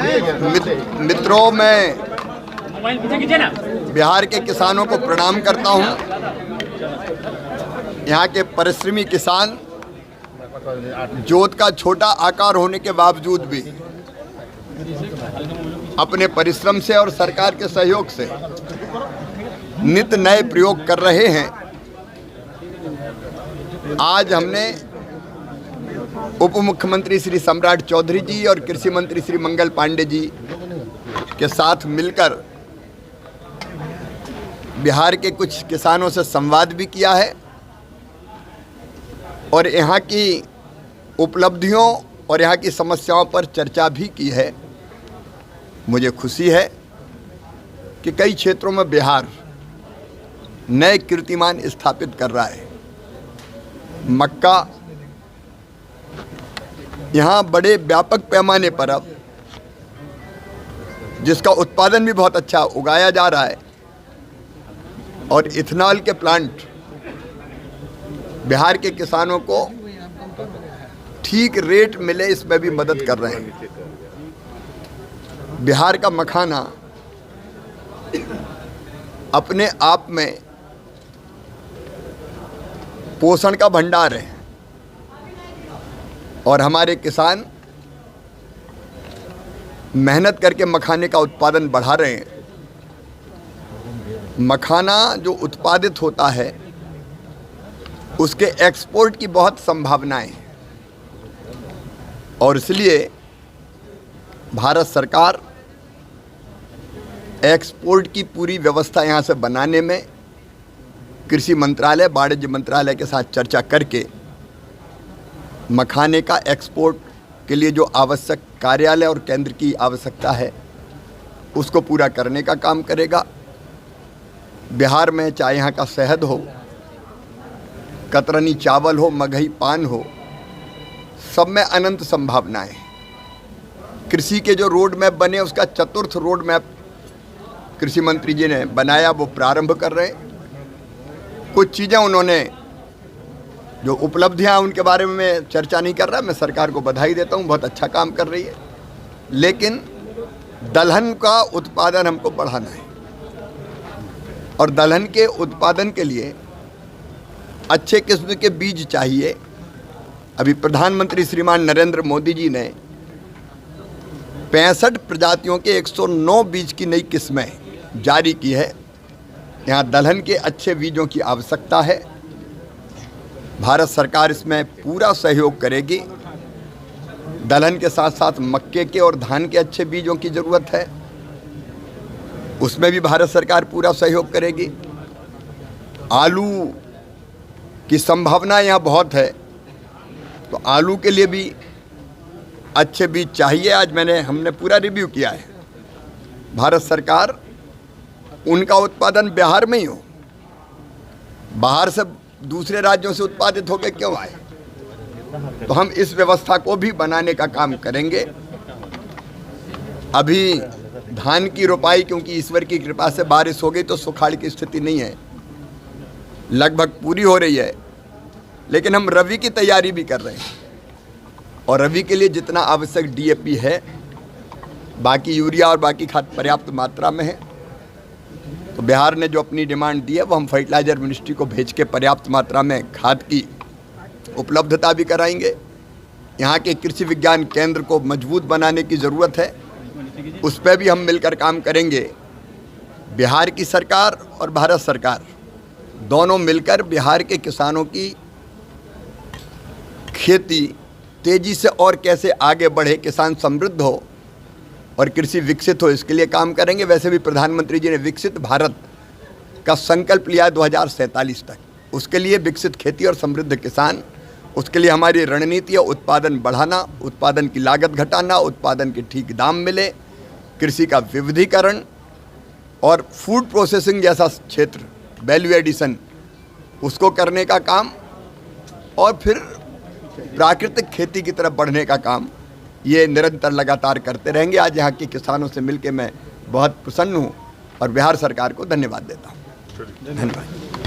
मित्रों, मैं बिहार के किसानों को प्रणाम करता हूं। यहाँ के परिश्रमी किसान जोत का छोटा आकार होने के बावजूद भी अपने परिश्रम से और सरकार के सहयोग से नित नए प्रयोग कर रहे हैं। आज हमने उप मुख्यमंत्री श्री सम्राट चौधरी जी और कृषि मंत्री श्री मंगल पांडे जी के साथ मिलकर बिहार के कुछ किसानों से संवाद भी किया है और यहाँ की उपलब्धियों और यहाँ की समस्याओं पर चर्चा भी की है। मुझे खुशी है कि कई क्षेत्रों में बिहार नए कीर्तिमान स्थापित कर रहा है। मक्का यहाँ बड़े व्यापक पैमाने पर अब जिसका उत्पादन भी बहुत अच्छा उगाया जा रहा है और इथेनॉल के प्लांट बिहार के किसानों को ठीक रेट मिले इसमें भी मदद कर रहे हैं। बिहार का मखाना अपने आप में पोषण का भंडार है और हमारे किसान मेहनत करके मखाने का उत्पादन बढ़ा रहे हैं। मखाना जो उत्पादित होता है उसके एक्सपोर्ट की बहुत संभावनाएं हैं और इसलिए भारत सरकार एक्सपोर्ट की पूरी व्यवस्था यहाँ से बनाने में कृषि मंत्रालय, वाणिज्य मंत्रालय के साथ चर्चा करके मखाने का एक्सपोर्ट के लिए जो आवश्यक कार्यालय और केंद्र की आवश्यकता है उसको पूरा करने का काम करेगा। बिहार में चाहे यहाँ का शहद हो, कतरनी चावल हो, मगही पान हो, सब में अनंत संभावनाएं। कृषि के जो रोड मैप बने उसका चतुर्थ रोड मैप कृषि मंत्री जी ने बनाया, वो प्रारंभ कर रहे हैं। कुछ चीज़ें उन्होंने जो उपलब्धियां उनके बारे में मैं चर्चा नहीं कर रहा, मैं सरकार को बधाई देता हूं, बहुत अच्छा काम कर रही है। लेकिन दलहन का उत्पादन हमको बढ़ाना है और दलहन के उत्पादन के लिए अच्छे किस्म के बीज चाहिए। अभी प्रधानमंत्री श्रीमान नरेंद्र मोदी जी ने 65 प्रजातियों के 109 बीज की नई किस्में जारी की है। यहाँ दलहन के अच्छे बीजों की आवश्यकता है। भारत सरकार इसमें पूरा सहयोग करेगी। दलहन के साथ साथ मक्के के और धान के अच्छे बीजों की ज़रूरत है, उसमें भी भारत सरकार पूरा सहयोग करेगी। आलू की संभावना यहाँ बहुत है, तो आलू के लिए भी अच्छे बीज चाहिए। आज हमने पूरा रिव्यू किया है। भारत सरकार उनका उत्पादन बिहार में ही हो, बाहर से दूसरे राज्यों से उत्पादित होकर क्यों आए, तो हम इस व्यवस्था को भी बनाने का काम करेंगे। अभी धान की रोपाई क्योंकि ईश्वर की कृपा से बारिश हो गई तो सुखाड़ की स्थिति नहीं है, लगभग पूरी हो रही है। लेकिन हम रबी की तैयारी भी कर रहे हैं और रबी के लिए जितना आवश्यक डीएपी है, बाकी यूरिया और बाकी खाद पर्याप्त मात्रा में है। तो बिहार ने जो अपनी डिमांड दी है वो हम फर्टिलाइजर मिनिस्ट्री को भेज के पर्याप्त मात्रा में खाद की उपलब्धता भी कराएंगे। यहाँ के कृषि विज्ञान केंद्र को मजबूत बनाने की ज़रूरत है, उस पर भी हम मिलकर काम करेंगे। बिहार की सरकार और भारत सरकार दोनों मिलकर बिहार के किसानों की खेती तेज़ी से और कैसे आगे बढ़े, किसान समृद्ध हो और कृषि विकसित हो, इसके लिए काम करेंगे। वैसे भी प्रधानमंत्री जी ने विकसित भारत का संकल्प लिया है 2047 तक, उसके लिए विकसित खेती और समृद्ध किसान, उसके लिए हमारी रणनीति है उत्पादन बढ़ाना, उत्पादन की लागत घटाना, उत्पादन के ठीक दाम मिले, कृषि का विविधीकरण और फूड प्रोसेसिंग जैसा क्षेत्र, वैल्यू एडिशन, उसको करने का काम और फिर प्राकृतिक खेती की तरफ बढ़ने का काम, ये निरंतर लगातार करते रहेंगे। आज यहाँ के किसानों से मिलकर मैं बहुत प्रसन्न हूँ और बिहार सरकार को धन्यवाद देता हूँ। धन्यवाद।